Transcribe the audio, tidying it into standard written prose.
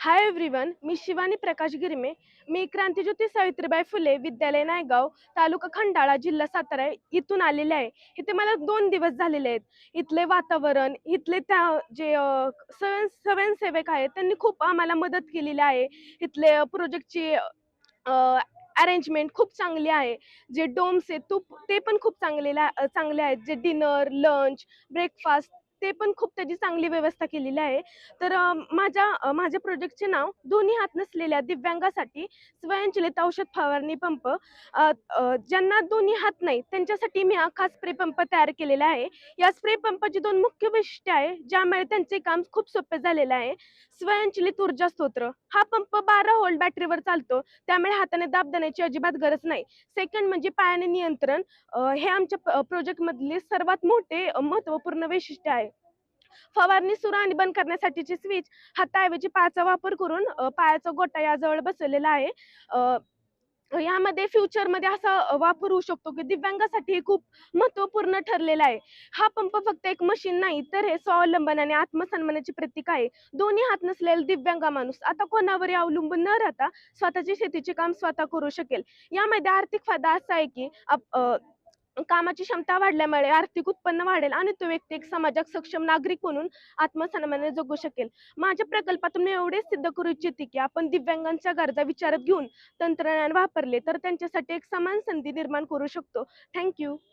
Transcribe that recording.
Hi everyone, मी शिवानी प्रकाश गिरमे. मी क्रांतीज्योती सावित्रीबाई फुले विद्यालय नायगाव, तालुका खंडाळा, जिल्हा सातारा इथून आलेले आहे. इथे मला 2 दिवस झालेले आहेत. इथले वातावरण, इथले त्या जे स्वयंसेवक आहेत त्यांनी खूप आम्हाला मदत केलेली आहे. इथले प्रोजेक्टची अरेंजमेंट खूप चांगली आहे. जे डोम्स आहेत ते पण खूप चांगले आहेत. जे डिनर, लंच, ब्रेकफास्ट ते पण खूप त्याची चांगली व्यवस्था केलेली आहे. तर माझ्या प्रोजेक्टचे नाव दोन्ही हात नसलेल्या दिव्यांगासाठी स्वयंचलित औषध फवारणी पंप. ज्यांना दोन्ही हात नाही त्यांच्यासाठी मी हा खास स्प्रे पंप तयार केलेला आहे. या स्प्रे पंपाची 2 मुख्य वैशिष्ट्ये आहे ज्यामुळे त्यांचे काम खूप सोपे झालेले आहे. स्वयंचलित ऊर्जा स्त्रोत. हा पंप 12 व्होल्ट बॅटरीवर चालतो, त्यामुळे हाताने दाब देण्याची अजिबात गरज नाही. सेकंड म्हणजे पायाने नियंत्रण. हे आमच्या प्रोजेक्ट मधले सर्वात मोठे महत्वपूर्ण वैशिष्ट्य आहे. फवारणी सुरू आणि बंद करण्यासाठीची स्विच हाताऐवजी पायाचा वापर करून पायाचा गोटा याजवळ बसवलेला आहे. अ, यामध्ये फ्युचरमध्ये असा वापर होऊ शकतो की दिव्यांगासाठी हे खूप महत्वपूर्ण ठरलेला आहे. हा पंप फक्त एक मशीन नाही, तर हे स्वावलंबन आणि आत्मसन्मानाचे प्रतीक आहे. दोन्ही हात नसलेला दिव्यांग माणूस आता कोणावरही अवलंबून न राहता स्वतःचे शेतीचे काम स्वतः करू शकेल. यामध्ये आर्थिक फायदा असा आहे की कामाची क्षमता वाढल्यामुळे आर्थिक उत्पन्न वाढेल आणि तो व्यक्ती एक समाजात सक्षम नागरिक म्हणून आत्मसन्मानाने जगू शकेल. माझ्या प्रकल्पातून मी एवढेच सिद्ध करू इच्छिते की आपण दिव्यांगांच्या गरजा विचारात घेऊन तंत्रज्ञान वापरले तर त्यांच्यासाठी एक समान संधी निर्माण करू शकतो. थँक्यू.